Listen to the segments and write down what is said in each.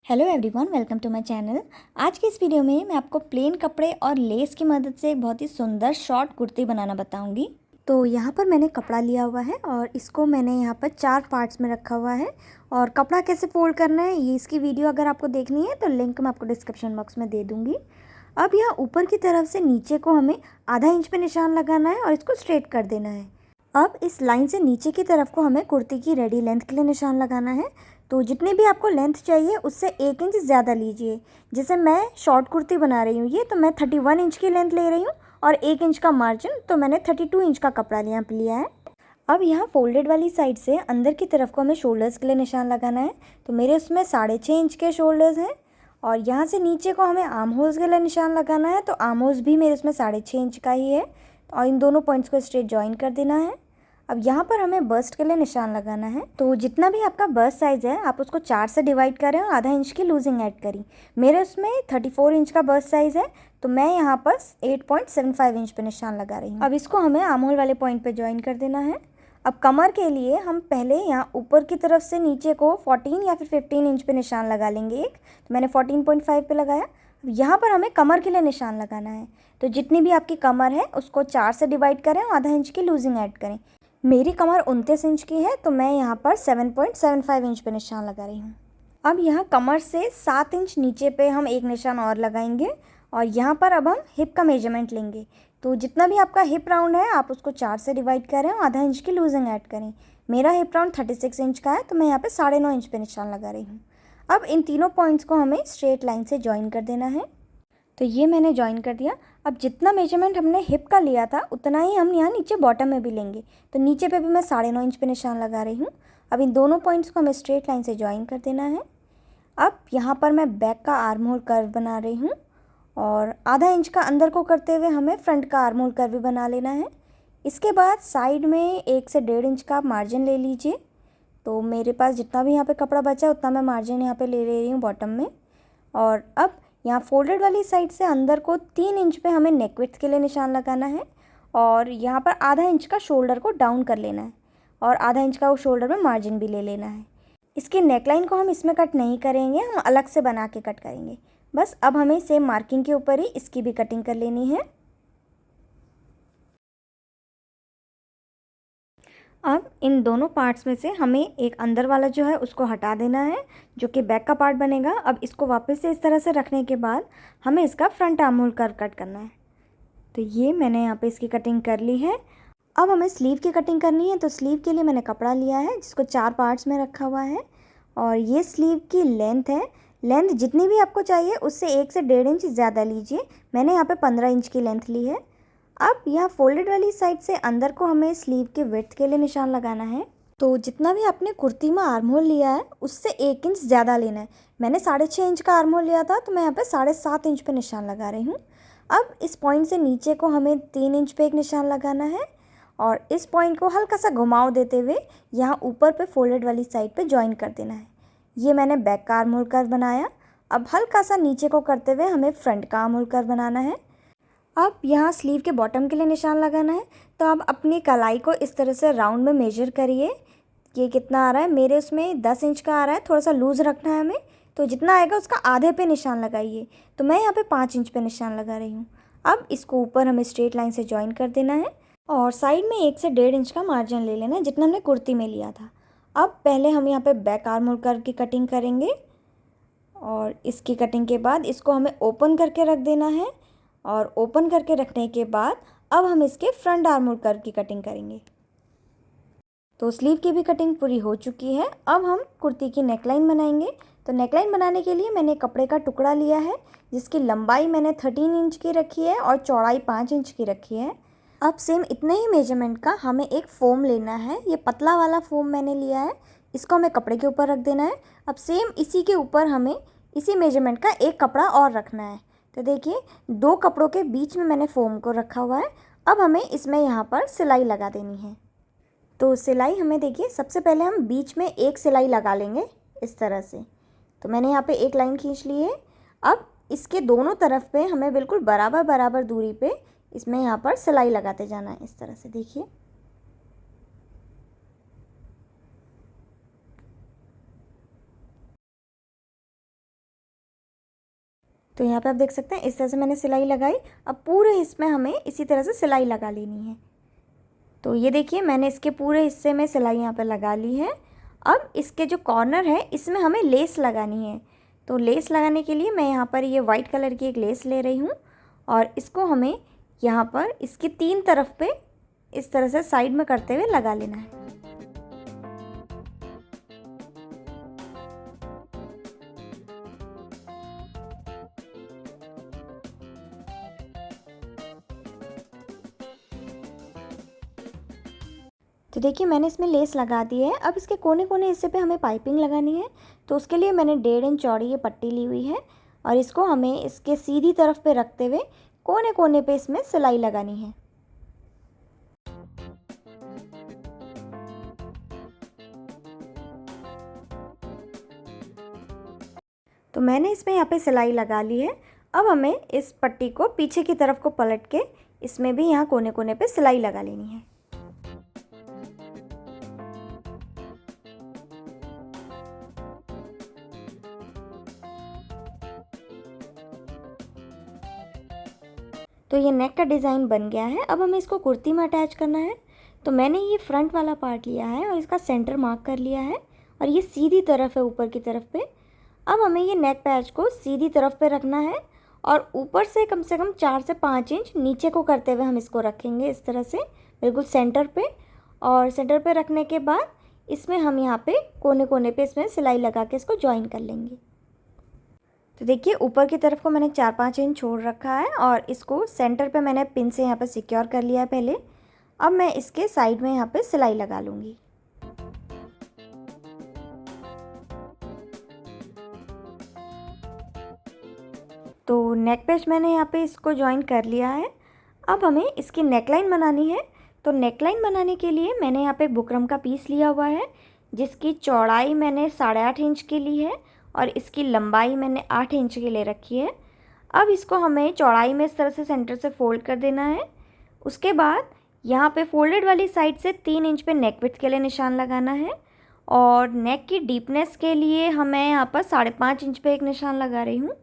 Hello everyone, welcome to my channel. आज की इस वीडियो में मैं आपको प्लेन कपड़े और लेस की मदद से एक बहुत ही सुंदर शॉर्ट कुर्ती बनाना बताऊंगी। तो यहाँ पर मैंने कपड़ा लिया हुआ है और इसको मैंने यहाँ पर 4 पार्ट्स में रखा हुआ है। और कपड़ा कैसे फोल्ड करना है ये इसकी वीडियो अगर आपको देखनी है तो लिंक मैं आपको डिस्क्रिप्शन बॉक्स में दे दूँगी। अब यहाँ ऊपर की तरफ से नीचे को हमें आधा इंच पे निशान लगाना है और इसको स्ट्रेट कर देना है। अब इस लाइन से नीचे की तरफ को हमें कुर्ती की रेडी लेंथ के लिए निशान लगाना है। तो जितनी भी आपको लेंथ चाहिए उससे 1 इंच ज़्यादा लीजिए। जैसे मैं शॉर्ट कुर्ती बना रही हूँ ये, तो मैं 31 इंच की लेंथ ले रही हूँ और 1 इंच का मार्जिन, तो मैंने 32 इंच का कपड़ा लिया है। अब यहाँ फोल्डेड वाली साइड से अंदर की तरफ को हमें शोल्डर्स के लिए निशान लगाना है। तो मेरे उसमें 6.5 इंच के शोल्डर्स हैं और यहाँ से नीचे को हमें आर्म होल्स के लिए निशान लगाना है। तो आर्म होल्स भी मेरे उसमें 6.5 इंच का ही है और इन दोनों पॉइंट्स को स्ट्रेट जॉइन कर देना है। अब यहाँ पर हमें बस्ट के लिए निशान लगाना है। तो जितना भी आपका बस्ट साइज़ है आप उसको 4 से डिवाइड करें और आधा इंच की लूजिंग ऐड करी। मेरे उसमें 34 इंच का बस्ट साइज़ है तो मैं यहाँ पर 8.75 इंच पे निशान लगा रही हूँ। अब इसको हमें आर्म होल वाले पॉइंट पे ज्वाइन कर देना है। अब कमर के लिए हम पहले यहाँ ऊपर की तरफ से नीचे को 14 या फिर 15 इंच पे निशान लगा लेंगे एक। तो मैंने 14.5 पे लगाया। अब यहाँ पर हमें कमर के लिए निशान लगाना है। तो जितनी भी आपकी कमर है उसको 4 से डिवाइड करें और आधा इंच की लूजिंग ऐड करें। मेरी कमर 29 इंच की है तो मैं यहाँ पर 7.75 इंच पे निशान लगा रही हूँ। अब यहाँ कमर से 7 इंच नीचे पे हम एक निशान और लगाएंगे और यहाँ पर अब हम हिप का मेजरमेंट लेंगे। तो जितना भी आपका हिप राउंड है आप उसको 4 से डिवाइड करें और आधा इंच की लूजिंग ऐड करें। मेरा हिप राउंड 36 इंच का है तो मैं यहाँ पे 9.5 इंच पे निशान लगा रही हूँ। अब इन तीनों पॉइंट्स को हमें स्ट्रेट लाइन से ज्वाइन कर देना है। तो ये मैंने ज्वाइन कर दिया। अब जितना मेजरमेंट हमने हिप का लिया था उतना ही हम यहाँ नीचे बॉटम में भी लेंगे। तो नीचे पे भी मैं 9.5 इंच पे निशान लगा रही हूँ। अब इन दोनों पॉइंट्स को हमें स्ट्रेट लाइन से ज्वाइन कर देना है। अब यहाँ पर मैं बैक का आर्म होल कर्व बना रही हूँ और आधा इंच का अंदर को करते हुए हमें फ्रंट का आर्म होल कर्व भी बना लेना है। इसके बाद साइड में 1 से 1.5 इंच का मार्जिन ले लीजिए। तो मेरे पास जितना भी यहाँ पे कपड़ा बचा उतना मैं मार्जिन यहाँ पे ले रही हूँ बॉटम में। और अब यहाँ फोल्डेड वाली साइड से अंदर को 3 इंच पे हमें नेक विड्थ के लिए निशान लगाना है और यहाँ पर आधा इंच का शोल्डर को डाउन कर लेना है और आधा इंच का वो शोल्डर में मार्जिन भी ले लेना है। इसकी नेकलाइन को हम इसमें कट नहीं करेंगे, हम अलग से बना के कट करेंगे। बस अब हमें सेम मार्किंग के ऊपर ही इसकी भी कटिंग कर लेनी है। अब इन दोनों पार्ट्स में से हमें एक अंदर वाला जो है उसको हटा देना है जो कि बैक का पार्ट बनेगा। अब इसको वापस से इस तरह से रखने के बाद हमें इसका front arm hole curve cut करना है। तो ये मैंने यहाँ पे इसकी कटिंग कर ली है। अब हमें स्लीव की कटिंग करनी है। तो स्लीव के लिए मैंने कपड़ा लिया है जिसको 4 पार्ट्स में रखा हुआ है और ये स्लीव की लेंथ है। लेंथ जितनी भी आपको चाहिए उससे 1 से 1.5 इंच ज़्यादा लीजिए। मैंने यहाँ पे 15 इंच की लेंथ ली है। अब यहाँ फोल्डेड वाली साइड से अंदर को हमें स्लीव के विड्थ के लिए निशान लगाना है। तो जितना भी आपने कुर्ती में आर्म होल लिया है उससे 1 इंच ज़्यादा लेना है। मैंने 6.5 इंच का आर्म होल लिया था तो मैं यहाँ पे 7.5 इंच पे निशान लगा रही हूँ। अब इस पॉइंट से नीचे को हमें 3 इंच पे एक निशान लगाना है और इस पॉइंट को हल्का सा घुमाव देते हुए यहाँ ऊपर पे फोल्डेड वाली साइड पे ज्वाइन कर देना है। ये मैंने बैक का आर्म होल कर्व बनाया। अब हल्का सा नीचे को करते हुए हमें फ्रंट का आर्म होल कर्व बनाना है। अब यहाँ स्लीव के बॉटम के लिए निशान लगाना है। तो आप अपनी कलाई को इस तरह से राउंड में मेजर करिए कि कितना आ रहा है। मेरे उसमें 10 इंच का आ रहा है, थोड़ा सा लूज़ रखना है हमें। तो जितना आएगा उसका आधे पे निशान लगाइए। तो मैं यहाँ पे 5 इंच पे निशान लगा रही हूँ। अब इसको ऊपर हमें स्ट्रेट लाइन से ज्वाइन कर देना है और साइड में 1 से 1.5 इंच का मार्जिन ले लेना है जितना हमने कुर्ती में लिया था। अब पहले हम यहाँ पे बैक आर्म होल कर्व की कटिंग करेंगे और इसकी कटिंग के बाद इसको हमें ओपन करके रख देना है और ओपन करके रखने के बाद अब हम इसके फ्रंट आर्म होल कर्व की कटिंग करेंगे। तो स्लीव की भी कटिंग पूरी हो चुकी है। अब हम कुर्ती की नेकलाइन बनाएंगे। तो नेकलाइन बनाने के लिए मैंने कपड़े का टुकड़ा लिया है जिसकी लंबाई मैंने 13 इंच की रखी है और चौड़ाई 5 इंच की रखी है। अब सेम इतने ही मेजरमेंट का हमें एक फ़ोम लेना है। ये पतला वाला फ़ोम मैंने लिया है, इसको हमें कपड़े के ऊपर रख देना है। अब सेम इसी के ऊपर हमें इसी मेजरमेंट का एक कपड़ा और रखना है। तो देखिए 2 कपड़ों के बीच में मैंने फ़ोम को रखा हुआ है। अब हमें इसमें यहाँ पर सिलाई लगा देनी है। तो सिलाई हमें देखिए सबसे पहले हम बीच में एक सिलाई लगा लेंगे इस तरह से। तो मैंने यहाँ पे एक लाइन खींच ली है। अब इसके दोनों तरफ पे हमें बिल्कुल बराबर बराबर दूरी पे इसमें यहाँ पर सिलाई लगाते जाना है इस तरह से। देखिए तो यहाँ पे आप देख सकते हैं इस तरह से मैंने सिलाई लगाई। अब पूरे इसमें हमें इसी तरह से सिलाई लगा लेनी है। तो ये देखिए मैंने इसके पूरे हिस्से में सिलाई यहाँ पे लगा ली है। अब इसके जो कॉर्नर है इसमें हमें लेस लगानी है। तो लेस लगाने के लिए मैं यहाँ पर ये वाइट कलर की एक लेस ले रही हूँ और इसको हमें यहाँ पर इसकी 3 तरफ पे इस तरह से साइड में करते हुए लगा लेना है। तो देखिए मैंने इसमें लेस लगा दी है। अब इसके कोने कोने हिस्से पे हमें पाइपिंग लगानी है। तो उसके लिए मैंने 1.5 इंच चौड़ी ये पट्टी ली हुई है और इसको हमें इसके सीधी तरफ पे रखते हुए कोने कोने पे इसमें सिलाई लगानी है। तो मैंने इसमें यहाँ पे सिलाई लगा ली है। अब हमें इस पट्टी को पीछे की तरफ को पलट के इसमें भी यहाँ कोने कोने पे सिलाई लगा लेनी है। तो ये नेक का डिज़ाइन बन गया है। अब हमें इसको कुर्ती में अटैच करना है। तो मैंने ये फ्रंट वाला पार्ट लिया है और इसका सेंटर मार्क कर लिया है और ये सीधी तरफ है ऊपर की तरफ पे। अब हमें ये नेक पैच को सीधी तरफ पे रखना है और ऊपर से कम 4 से 5 इंच नीचे को करते हुए हम इसको रखेंगे इस तरह से बिल्कुल सेंटर पे। और सेंटर पे रखने के बाद इसमें हम यहाँ पे कोने कोने पे इसमें सिलाई लगा के इसको ज्वाइन कर लेंगे। तो देखिए ऊपर की तरफ को मैंने 4-5 इंच छोड़ रखा है और इसको सेंटर पे मैंने पिन से यहाँ पे सिक्योर कर लिया है पहले। अब मैं इसके साइड में यहाँ पे सिलाई लगा लूँगी। तो नेक पेच मैंने यहाँ पे इसको ज्वाइन कर लिया है। अब हमें इसकी नेकलाइन बनानी है। तो नेकलाइन बनाने के लिए मैंने यहाँ पे बुकरम का पीस लिया हुआ है जिसकी चौड़ाई मैंने 8.5 इंच की ली है और इसकी लंबाई मैंने 8 इंच की ले रखी है। अब इसको हमें चौड़ाई में इस तरह से सेंटर से फोल्ड कर देना है। उसके बाद यहाँ पे फोल्डेड वाली साइड से 3 इंच पे नेक विड्थ के लिए निशान लगाना है और नेक की डीपनेस के लिए हमें यहाँ पर 5.5 इंच पे एक निशान लगा रही हूँ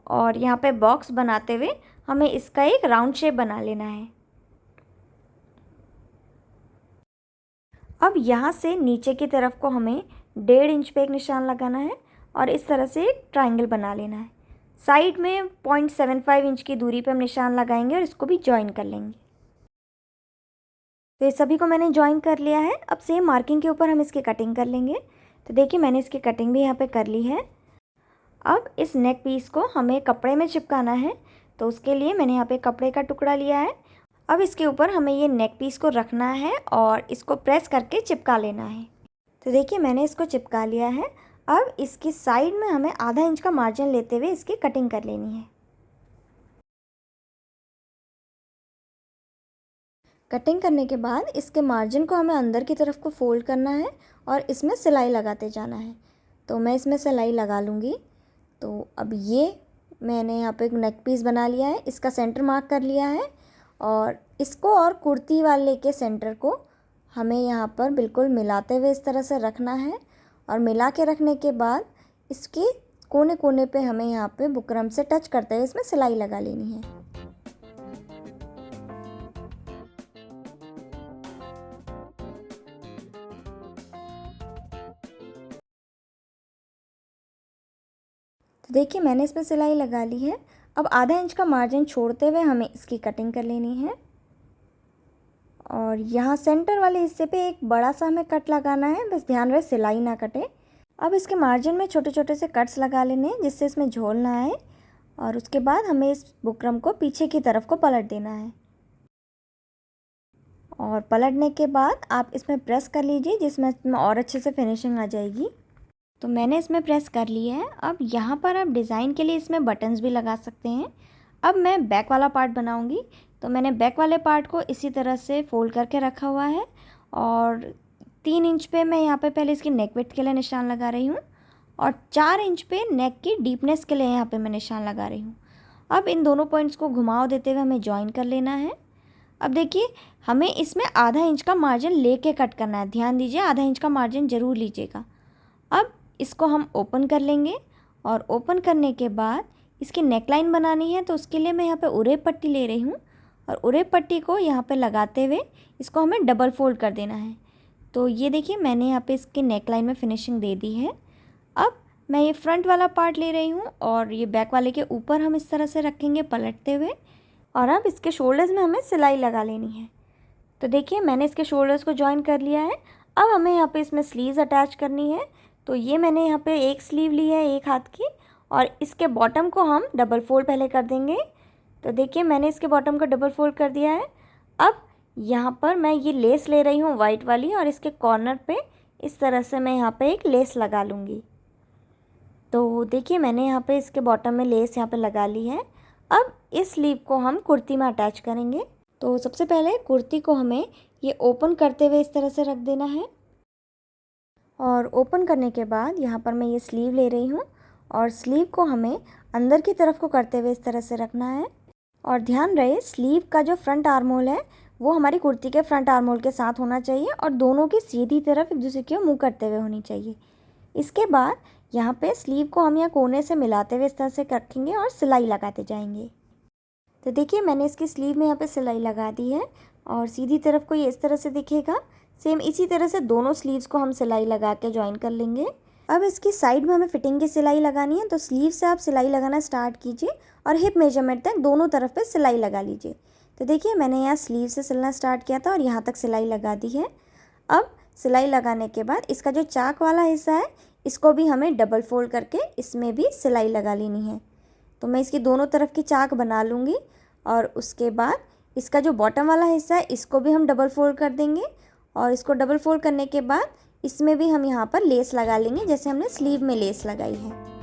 और यहाँ पे बॉक्स बनाते हुए हमें इसका एक राउंड शेप बना लेना है। अब यहाँ से नीचे की तरफ को हमें 1.5 इंच पे एक निशान लगाना है और इस तरह से एक ट्रायंगल बना लेना है। साइड में 0.75 इंच की दूरी पे हम निशान लगाएंगे और इसको भी ज्वाइन कर लेंगे। तो ये सभी को मैंने ज्वाइन कर लिया है। अब सेम मार्किंग के ऊपर हम इसकी कटिंग कर लेंगे। तो देखिए मैंने इसकी कटिंग भी यहाँ पे कर ली है। अब इस नेक पीस को हमें कपड़े में चिपकाना है। तो उसके लिए मैंने यहाँ पे कपड़े का टुकड़ा लिया है। अब इसके ऊपर हमें ये नेक पीस को रखना है और इसको प्रेस करके चिपका लेना है। तो देखिए मैंने इसको चिपका लिया है। अब इसकी साइड में हमें आधा इंच का मार्जिन लेते हुए इसकी कटिंग कर लेनी है। कटिंग करने के बाद इसके मार्जिन को हमें अंदर की तरफ को फोल्ड करना है और इसमें सिलाई लगाते जाना है। तो मैं इसमें सिलाई लगा लूँगी। तो अब ये मैंने यहाँ पे एक नेक पीस बना लिया है, इसका सेंटर मार्क कर लिया है और इसको और कुर्ती वाले के सेंटर को हमें यहाँ पर बिल्कुल मिलाते हुए इस तरह से रखना है और मिला के रखने के बाद इसके कोने कोने पे हमें यहाँ पे बुकरम से टच करते हुए इसमें सिलाई लगा लेनी है। तो देखिए मैंने इसमें सिलाई लगा ली है। अब आधा इंच का मार्जिन छोड़ते हुए हमें इसकी कटिंग कर लेनी है और यहाँ सेंटर वाले हिस्से पे एक बड़ा सा हमें कट लगाना है। बस ध्यान रहे सिलाई ना कटे। अब इसके मार्जिन में छोटे छोटे से कट्स लगा लेने हैं जिससे इसमें झोल ना आए और उसके बाद हमें इस बुकरम को पीछे की तरफ को पलट देना है और पलटने के बाद आप इसमें प्रेस कर लीजिए जिसमें और अच्छे से फिनिशिंग आ जाएगी। तो मैंने इसमें प्रेस कर लिया है। अब यहाँ पर आप डिज़ाइन के लिए इसमें बटन्स भी लगा सकते हैं। अब मैं बैक वाला पार्ट बनाऊँगी। तो मैंने बैक वाले पार्ट को इसी तरह से फोल्ड करके रखा हुआ है और 3 इंच पे मैं यहाँ पे पहले इसकी नेक विड्थ के लिए निशान लगा रही हूँ और 4 इंच पे नेक की डीपनेस के लिए यहाँ पे मैं निशान लगा रही हूँ। अब इन दोनों पॉइंट्स को घुमाव देते हुए हमें ज्वाइन कर लेना है। अब देखिए हमें इसमें आधा इंच का मार्जिन लेके कट करना है। ध्यान दीजिए आधा इंच का मार्जिन ज़रूर लीजिएगा। अब इसको हम ओपन कर लेंगे और ओपन करने के बाद इसकी नेकलाइन बनानी है तो उसके लिए मैं यहाँ पे उरेब पट्टी ले रही हूँ और उरेब पट्टी को यहाँ पे लगाते हुए इसको हमें डबल फोल्ड कर देना है। तो ये देखिए मैंने यहाँ पे इसकी नेकलाइन में फिनिशिंग दे दी है। अब मैं ये फ्रंट वाला पार्ट ले रही हूँ और ये बैक वाले के ऊपर हम इस तरह से रखेंगे पलटते हुए, और अब इसके शोल्डर्स में हमें सिलाई लगा लेनी है। तो देखिए मैंने इसके शोल्डर्स को जॉइन कर लिया है। अब हमें यहाँ पे इसमें स्लीव्स अटैच करनी है। तो ये मैंने यहाँ पे एक स्लीव ली है एक हाथ की, और इसके बॉटम को हम डबल फोल्ड पहले कर देंगे। तो देखिए मैंने इसके बॉटम को डबल फोल्ड कर दिया है। अब यहाँ पर मैं ये लेस ले रही हूँ वाइट वाली, और इसके कॉर्नर पे इस तरह से मैं यहाँ पे एक लेस लगा लूँगी। तो देखिए मैंने यहाँ पे इसके बॉटम में लेस यहाँ पे लगा ली है। अब इस स्लीव को हम कुर्ती में अटैच करेंगे। तो सबसे पहले कुर्ती को हमें ये ओपन करते हुए इस तरह से रख देना है, और ओपन करने के बाद यहाँ पर मैं ये स्लीव ले रही हूँ और स्लीव को हमें अंदर की तरफ को करते हुए इस तरह से रखना है। और ध्यान रहे स्लीव का जो फ्रंट आर्म होल है वो हमारी कुर्ती के फ्रंट आर्म होल के साथ होना चाहिए, और दोनों की सीधी तरफ एक दूसरे की ओर मुँह करते हुए होनी चाहिए। इसके बाद यहाँ पे स्लीव को हम यहाँ कोने से मिलाते हुए इस तरह से रखेंगे और सिलाई लगाते जाएंगे। तो देखिए मैंने इसकी स्लीव में यहाँ पे सिलाई लगा दी है, और सीधी तरफ को ये इस तरह से दिखेगा। सेम इसी तरह से दोनों स्लीव्स को हम सिलाई लगा के ज्वाइन कर लेंगे। अब इसकी साइड में हमें फिटिंग की सिलाई लगानी है। तो स्लीव से आप सिलाई लगाना स्टार्ट कीजिए और हिप मेजरमेंट तक दोनों तरफ पे सिलाई लगा लीजिए। तो देखिए मैंने यहाँ स्लीव से सिलना स्टार्ट किया था और यहाँ तक सिलाई लगा दी है। अब सिलाई लगाने के बाद इसका जो चाक वाला हिस्सा है इसको भी हमें डबल फोल्ड करके इसमें भी सिलाई लगा लेनी है। तो मैं इसकी दोनों तरफ की चाक बना लूँगी, और उसके बाद इसका जो बॉटम वाला हिस्सा है इसको भी हम डबल फोल्ड कर देंगे, और इसको डबल फोल्ड करने के बाद इसमें भी हम यहाँ पर लेस लगा लेंगे जैसे हमने स्लीव में लेस लगाई है।